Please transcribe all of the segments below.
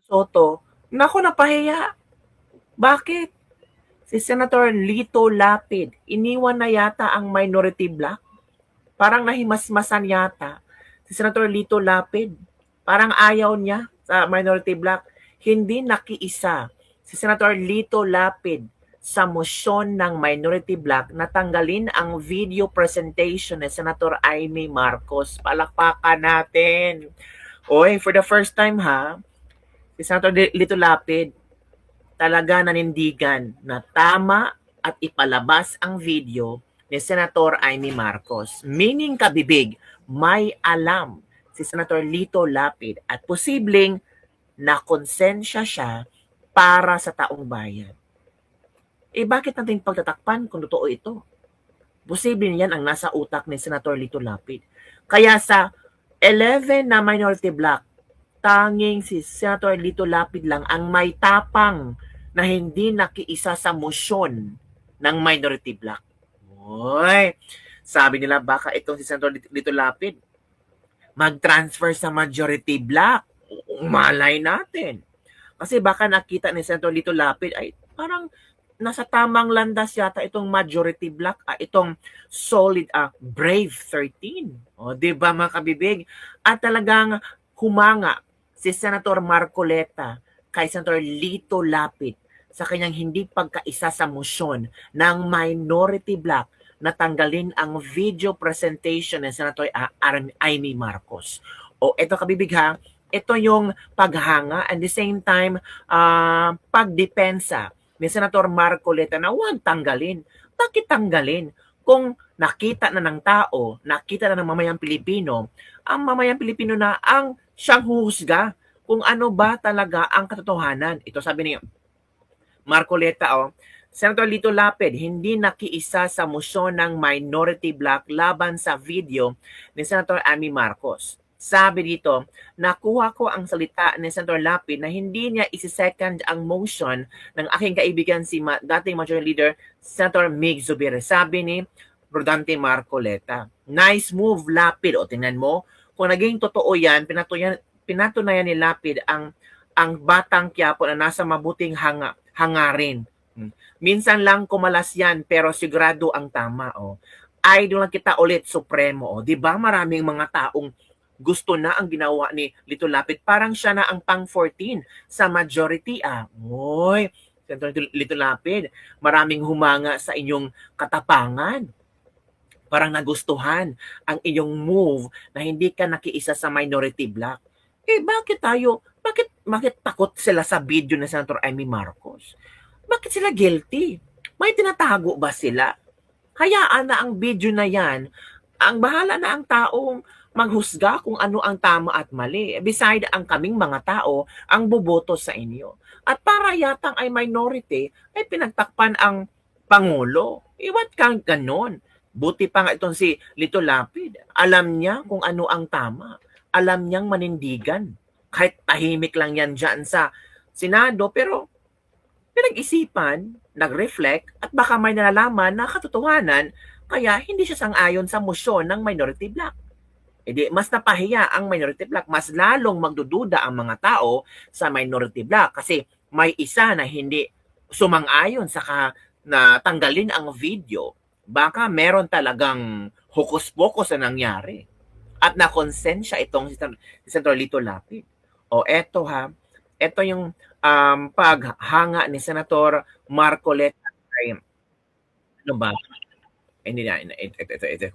Soto, naku napahiya. Bakit? Si Senator Lito Lapid, iniwan na yata ang minority bloc. Parang nahimasmasan yata. Si Senator Lito Lapid, parang ayaw niya sa minority bloc. Hindi nakiisa si Senator Lito Lapid sa motion ng minority bloc na tanggalin ang video presentation ni Senator Amy Marcos. Palakpakan natin. Oy, for the first time ha, si Senator Lito Lapid talaga nanindigan na tama at ipalabas ang video ni Senator Amy Marcos. Meaning kabibig, may alam si Senator Lito Lapid at posibleng nakonsensya siya para sa taong bayan. Bakit natin pagtatakpan kung totoo ito? Posible yan ang nasa utak ni Senator Lito Lapid. Kaya sa 11 na minority bloc, tanging si Senator Lito Lapid lang ang may tapang na hindi nakiisa sa motion ng minority bloc. Oy, sabi nila baka itong si Senator Lito Lapid mag-transfer sa majority bloc. Malay natin. Kasi baka nakita ni Senator Lito Lapid ay parang nasa tamang landas yata itong majority bloc, itong solid Brave 13. O, 'di ba mga kabibig? At talagang humanga si Senator Marcoleta kay Senator Lito Lapid sa kanyang hindi pagkaisa sa motion ng minority bloc na tanggalin ang video presentation ng Senator Amy Marcos. O ito kabibig ha, ito yung paghanga and the same time pagdepensa ni Senator Marcoleta na huwag tanggalin. Bakit tanggalin? Kung nakita na ng tao, nakita na ng mamayang Pilipino, ang mamayang Pilipino na ang siyang huhusga kung ano ba talaga ang katotohanan. Ito sabi niyo, Marcoleta, Senator Lito Lapid, hindi nakiisa sa motion ng minority bloc laban sa video ni Senator Amy Marcos. Sabi dito, nakuha ko ang salita ni Senator Lapid na hindi niya isi-second ang motion ng aking kaibigan si dating Majority Leader Senator Mig Zubiri. Sabi ni Rodante Marcoleta. Nice move, Lapid. O tingnan mo, kung naging totoo yan, pinatunayan ni Lapid ang batang Quiapo na nasa mabuting hangarin. Minsan lang kumalas yan, pero sigurado ang tama. Idol lang kita ulit, Supremo. 'Di ba maraming mga taong gusto na ang ginawa ni Lito Lapid. Parang siya na ang pang-14 sa majority. Oy, Senator Lito Lapid, maraming humanga sa inyong katapangan. Parang nagustuhan ang iyong move na hindi ka nakiisa sa minority bloc. Bakit takot sila sa video ni Senator Amy Marcos? Bakit sila guilty? May tinatago ba sila? Hayaan na ang video na yan. Ang bahala na ang taong maghusga kung ano ang tama at mali. Beside ang kaming mga tao ang boboto sa inyo. At para yatang ay minority, ay pinagtakpan ang Pangulo. Iwat kang ganon. Buti pa nga itong si Lito Lapid. Alam niya kung ano ang tama. Alam niyang manindigan. Kahit tahimik lang yan dyan sa Senado, pero pinag-isipan, nag-reflect, at baka may nalalaman na katotohanan, kaya hindi siya sang-ayon sa motion ng minority bloc. Mas napahiya ang minority bloc, mas lalong magdududa ang mga tao sa minority bloc kasi may isa na hindi sumang-ayon sa na tanggalin ang video. Baka meron talagang hokus-pokus na nangyari. At nakonsensya itong si Senator Lito Lapid. Eto ha, ito yung paghanga ni Senator Marcoleta kay ano ba? Hindi na, ito.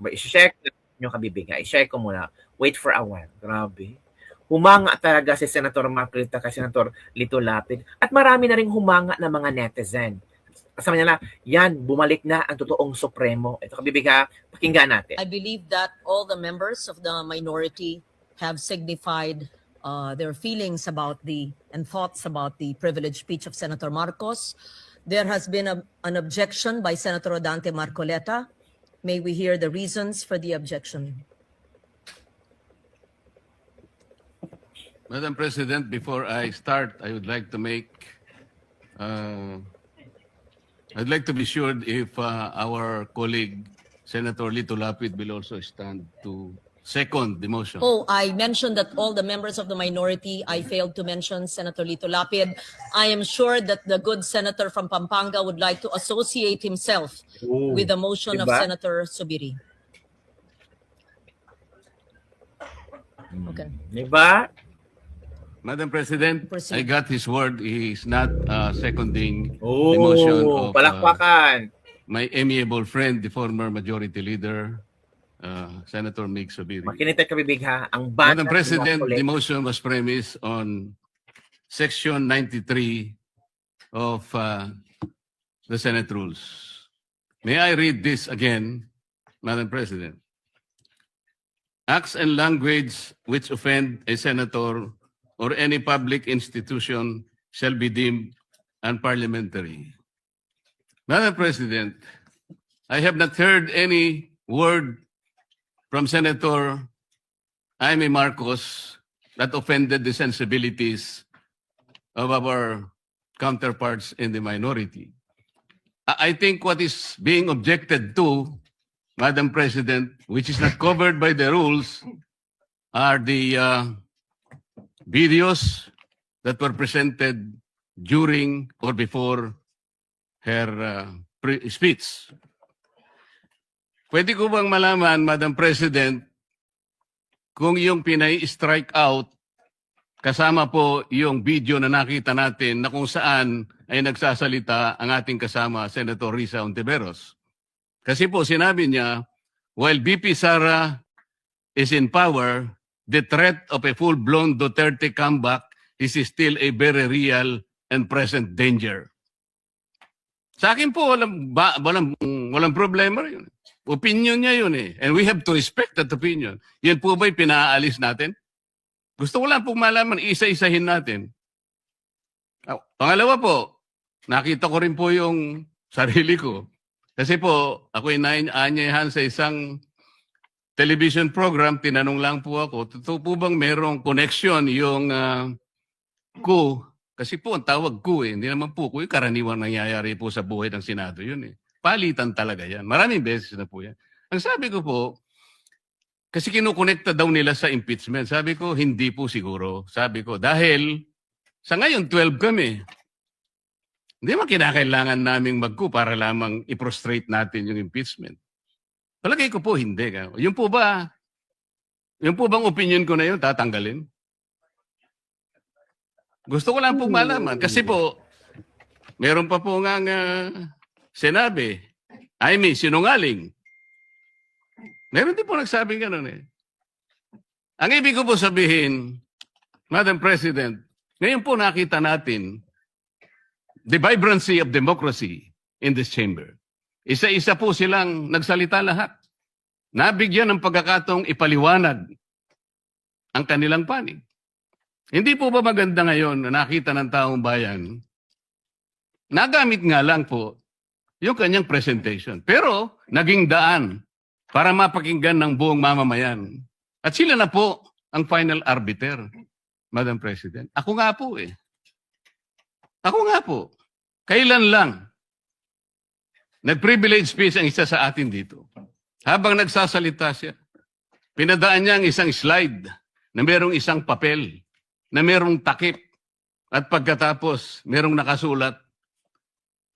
I-share nyo kabibig nga. I-share ko muna. Wait for a while. Grabe. Humanga talaga si Senator Marcoleta kay Senator Lito Lapid. At marami na rin humanga na mga netizen. Kasama nila, yan, bumalik na ang totoong Supremo. Ito kabibig ha, pakinggan natin. I believe that all the members of the minority have signified their feelings about and thoughts about the privileged speech of Senator Marcos. There has been an objection by Senator Rodante Marcoleta. May we hear the reasons for the objection? Madam President, before I start, I would like to I'd like to be sure if our colleague Senator Lito Lapid will also stand to second the motion. Oh, I mentioned that all the members of the minority, I failed to mention Senator Lito Lapid. I am sure that the good senator from Pampanga would like to associate himself Oo. with the motion of Diba? Senator Subiri. Okay. Diba? Madam President, Proceed. I got his word. He is not seconding Oh, the motion of palakpakan. my amiable friend, the former Majority Leader, Senator Mig Subiri. Makinita ka bibig ha. Ang bata Madam President, the motion was premised on Section 93 of the Senate Rules. May I read this again, Madam President? Acts and language which offend a senator or any public institution shall be deemed unparliamentary. Madam President, I have not heard any word from Senator Jaime Marcos that offended the sensibilities of our counterparts in the minority. I think what is being objected to, Madam President, which is not covered by the rules, are the videos that were presented during or before her speech. Pwede ko bang malaman, Madam President, kung yung pinay-strike out, kasama po yung video na nakita natin na kung saan ay nagsasalita ang ating kasama, Senator Risa Ontiveros. Kasi po sinabi niya, while BP Sara is in power, the threat of a full-blown Duterte comeback is still a very real and present danger. Sa akin po, walang problema yun. Opinion niya yun eh. And we have to respect that opinion. Yan po ba'y pinaalis natin? Gusto ko lang pong malaman, isa-isahin natin. Pangalawa po, nakita ko rin po yung sarili ko. Kasi po, ako'y naanyayahan sa isang television program, tinanong lang po ako, totoo po bang merong connection yung coup? Kasi po, ang tawag coup eh. Hindi naman po coup, karaniwang nangyayari po sa buhay ng Senado yun eh. Palitan talaga yan. Maraming beses na po yan. Ang sabi ko po, kasi kinukonekta daw nila sa impeachment. Sabi ko, hindi po siguro. Sabi ko, dahil sa ngayon 12 kami. Hindi man kinakailangan naming mag-coup para lamang i-prostrate natin yung impeachment. Palagay ko po, hindi. Yung po bang opinion ko na yun, tatanggalin? Gusto ko lang po malaman. Kasi po, meron pa po nga sinabi, I mean, sinungaling. Meron din po nagsabing gano'n eh. Ang ibig ko po sabihin, Madam President, ngayon po nakita natin the vibrancy of democracy in this chamber. Isa-isa po silang nagsalita lahat. Nabigyan ng pagkakataong ipaliwanag ang kanilang panig. Hindi po ba maganda ngayon na nakita ng taong bayan, nagamit nga lang po yung kanyang presentation. Pero naging daan para mapakinggan ng buong mamamayan. At sila na po ang final arbiter, Madam President. Ako nga po eh. Ako nga po. Kailan lang nag-privilege speech ang isa sa atin dito. Habang nagsasalita siya, pinadaan niya ang isang slide na merong isang papel, na merong takip, at pagkatapos merong nakasulat,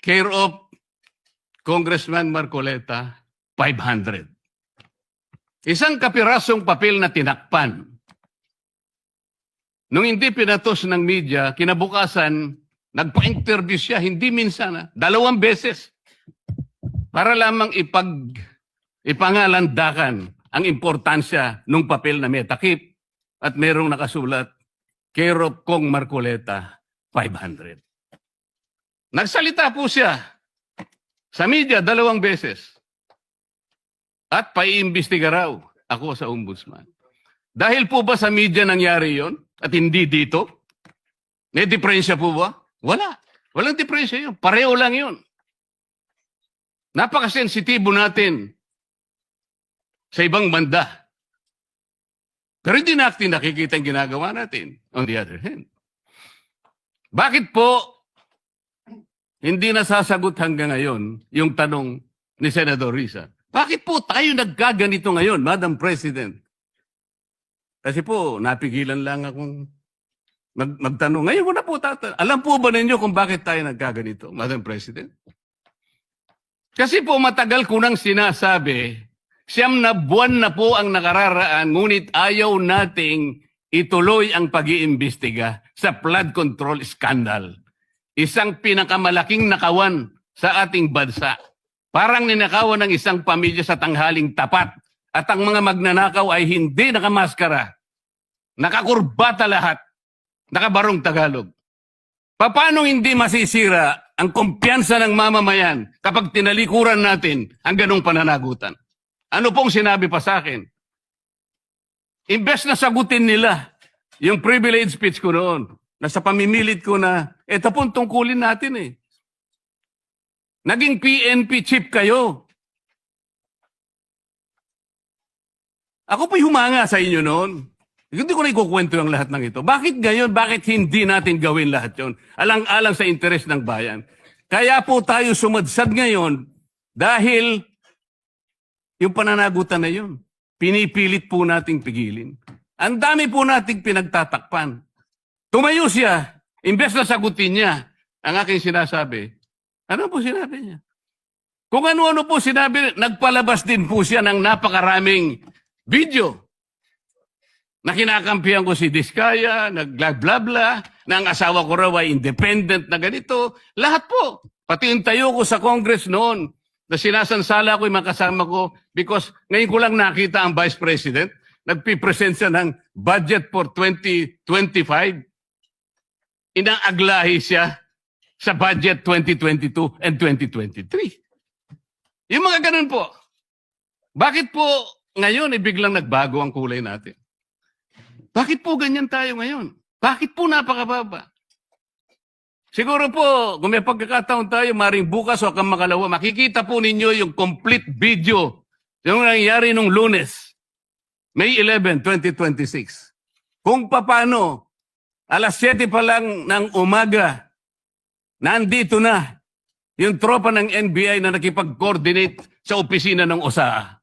care of Congressman Marcoleta, 500. Isang kapirasong papel na tinakpan. Nung hindi pinatos ng media, kinabukasan, nagpa-interview siya, hindi minsan, 2 beses. Para lamang ipangalandakan ang importansya ng papel na may takip at merong nakasulat, care of Kong Marcoleta, 500. Nagsalita po siya sa media 2 beses. At paiimbestiga raw ako sa ombudsman. Dahil po ba sa media nangyari yon at hindi dito? May diferensya po ba? Wala. Walang diferensya yun. Pareho lang yun. Napakasensitibo natin sa ibang banda. Pero hindi natin nakikita ang ginagawa natin. On the other hand. Bakit po hindi nasasagot hanggang ngayon yung tanong ni Senator Risa? Bakit po tayo nagkaganito ngayon, Madam President? Kasi po, napigilan lang akong magtanong. Ngayon ko na po alam po ba ninyo kung bakit tayo nagkaganito, Madam President? Kasi po matagal ko nang sinasabi, 9 buwan na po ang nakararaan, ngunit ayaw nating ituloy ang pag-iimbestiga sa flood control scandal. Isang pinakamalaking nakawan sa ating bansa. Parang ninakawan ng isang pamilya sa tanghaling tapat. At ang mga magnanakaw ay hindi nakamaskara. Nakakurbata lahat. Nakabarong Tagalog. Paano hindi masisira ang kumpiyansa ng mamamayan kapag tinalikuran natin ang ganong pananagutan? Ano pong sinabi pa sa akin? Imbes na sagutin nila yung privilege speech ko noon, na sa pamimilit ko na, ito pong tungkulin natin eh. Naging PNP chief kayo. Ako po'y humanga sa inyo noon. Hindi ko na ikukwento yung lahat ng ito. Bakit ngayon? Bakit hindi natin gawin lahat yon? Alang-alang sa interes ng bayan. Kaya po tayo sumadsad ngayon dahil yung pananagutan na yun, pinipilit po nating pigilin. Ang dami po nating pinagtatakpan. Tumayo siya, imbes na sagutin niya ang aking sinasabi. Ano po sinabi niya? Kung ano-ano po sinabi, nagpalabas din po siya ng napakaraming video na kinakampihan ko si Diskaya, nag-bla-bla, na ang asawa ko raw ay independent na ganito. Lahat po. Pati yung tayo ko sa Congress noon na sinasansala ko yung mga kasama ko because ngayon ko lang nakita ang Vice President. Nagpipresent siya ng budget for 2025. Inaaglahi siya sa budget 2022 and 2023. Yung mga ganun po. Bakit po ngayon biglang nagbago ang kulay natin? Bakit po ganyan tayo ngayon? Bakit po napakababa? Siguro po, kung may pagkakataon tayo, maring bukas o makalawa, makikita po ninyo yung complete video yung nangyari nung Lunes, May 11, 2026. Kung paano, alas 7 pa lang ng umaga, nandito na yung tropa ng NBI na nakipag-coordinate sa opisina ng OSAA.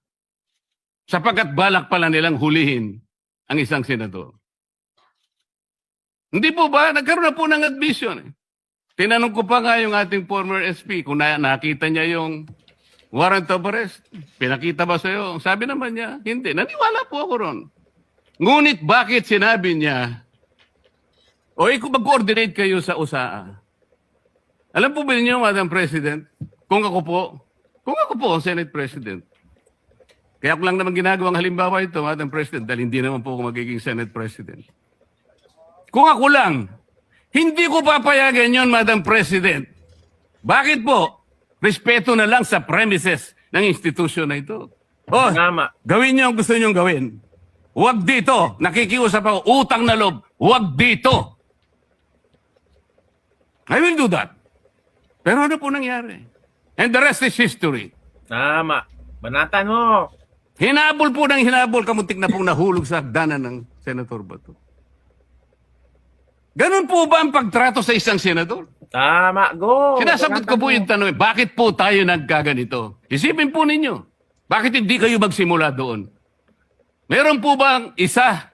Sapagkat balak pala nilang hulihin ang isang senador. Hindi po ba? Nagkaroon na po ng admission. Tinanong ko pa nga yung ating former SP kung nakita niya yung warrant of arrest. Pinakita ba sa'yo? Sabi naman niya, hindi. Naniwala po ako ron. Ngunit bakit sinabi niya, kung mag-coordinate kayo sa OSAA. Alam po ba niyo, Madam President, kung ako po ang Senate President, kaya ako lang naman ginagawang halimbawa ito, Madam President, dahil hindi naman po ako magiging Senate President. Kung ako lang, hindi ko papayagan yon, Madam President. Bakit po? Respeto na lang sa premises ng institusyon na ito. Tama. Gawin niyo ang gusto niyong gawin. Huwag dito. Nakikiusap ako, utang na loob. Huwag dito. I will do that. Pero ano po nangyari? And the rest is history. Tama. Banatan mo. Hinabol po ng hinabol, kamuntik na pong nahulog sa hagdanan ng Senator Bato. Ganun po ba ang pagtrato sa isang senador? Tama. Go. Sinasagot ko po yung tanong, bakit po tayo nagkaganito? Isipin po ninyo, bakit hindi kayo magsimula doon? Meron po bang isa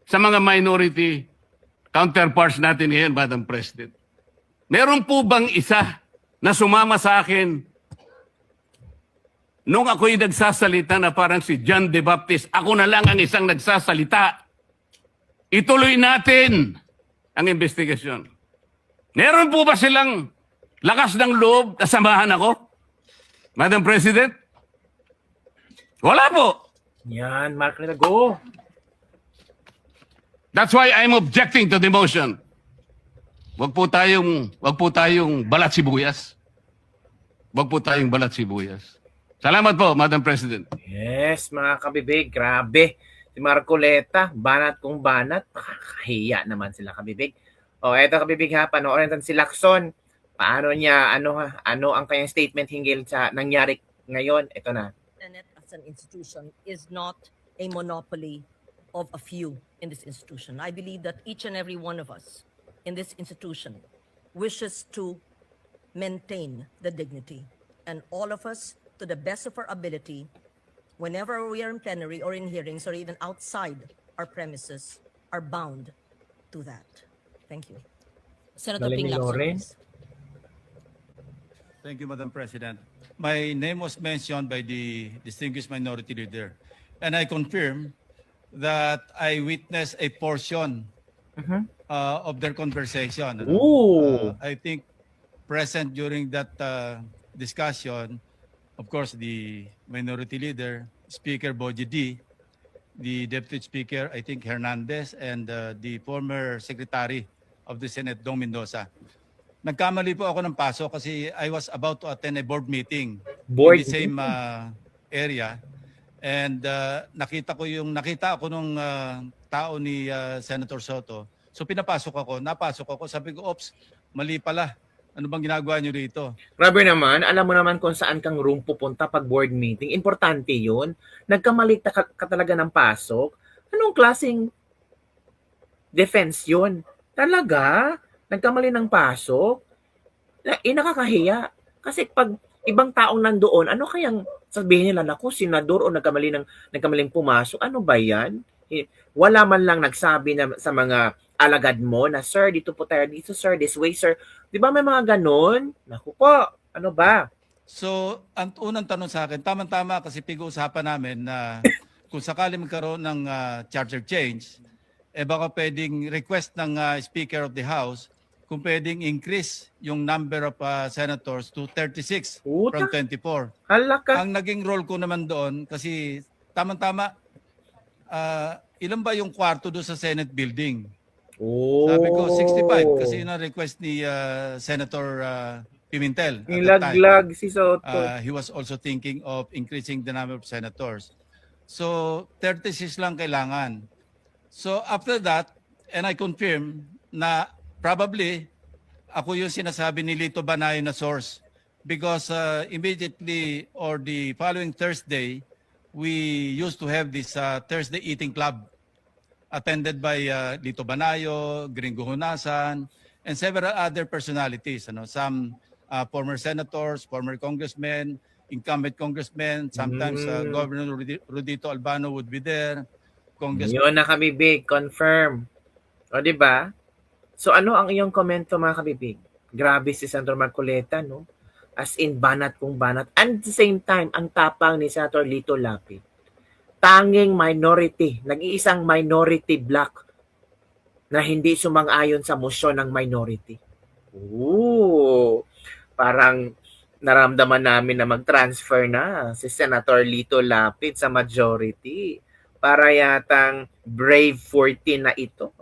sa mga minority counterparts natin ngayon, Madam President? Meron po bang isa na sumama sa akin nung ako'y nagsasalita na parang si John the Baptist, ako na lang ang isang nagsasalita. Ituloy natin ang investigasyon. Meron po ba silang lakas ng loob na samahan ako? Madam President? Wala po. Yan, Mark na go. That's why I'm objecting to the motion. Wag po tayong balat sibuyas. Wag po tayong balat sibuyas. Salamat po, Madam President. Yes, mga kabibig, grabe. Si Marcoleta, banat kung banat, nakakahiya naman sila kabibig. Eto kabibig ha, panoorin natin si Lacson. Paano niya, ano ang kanyang statement hinggil sa nangyari ngayon? Ito na. Senate as an institution is not a monopoly of a few in this institution. I believe that each and every one of us in this institution wishes to maintain the dignity. And all of us, to the best of our ability, whenever we are in plenary or in hearings or even outside our premises are bound to that. Thank you. Senator Galing Ping ni Lacson, Loren. please. Thank you, Madam President. My name was mentioned by the distinguished minority leader, and I confirm that I witnessed a portion Mhm. of their conversation. Ooh. I think present during that discussion, of course, the minority leader, Speaker Boji D, the Deputy Speaker, I think Hernandez, and the former Secretary of the Senate, Dong Mendoza. Nagkamali po ako ng paso kasi I was about to attend a board meeting Board in the same area, and nakita ako nung tao ni Senator Soto. So pinapasok ako, sabi ko, "Ops, mali pala. Ano bang ginagawa niyo rito?" Grabe naman, alam mo naman kung saan kang room pupunta pag board meeting. Importante yun. Nagkamali ka talaga ng pasok. Anong klaseng defense yun? Talaga? Nagkamali ng pasok? Nakakahiya. Kasi pag ibang taong nandoon, ano kayang sabihin nila, naku, senador o nagkamaling pumasok? Ano ba yan? Wala man lang nagsabi na, sa mga alagad mo na, sir, dito po tayo, dito sir, this way sir. Di ba may mga ganon? Naku po, ano ba? So, ang unang tanong sa akin, tama-tama kasi pag-uusapan namin na kung sakali magkaroon ng charter change, baka pwedeng request ng Speaker of the House kung pwedeng increase yung number of senators to 36 Puta. from 24. Hala ka. Ang naging role ko naman doon, kasi tama-tama, ilan ba yung kwarto doon sa Senate building? Oh. Sabi ko 65 kasi yun ang request ni Senator Pimentel at that time. Nilaglag si Soto. He was also thinking of increasing the number of senators. So 36 lang kailangan. So after that, and I confirm na probably ako yung sinasabi ni Lito Banayo na source, because immediately or the following Thursday, we used to have this Thursday eating club attended by Lito Banayo, Gringo Hunasan, and several other personalities. Some former senators, former congressmen, incumbent congressmen, sometimes Governor Rudito Albano would be there. Yun na kabibig, confirm. O, di ba? So, ano ang iyong komento, mga kabibig? Grabe si Senator Marcoleta, no? As in, banat kung banat. And at the same time, ang tapang ni Senator Lito Lapid. Tanging minority, nag-iisang minority block na hindi sumang-ayon sa motion ng minority. Ooh, parang naramdaman namin na mag-transfer na si Senator Lito Lapid sa majority. Para yatang Brave 14 na ito.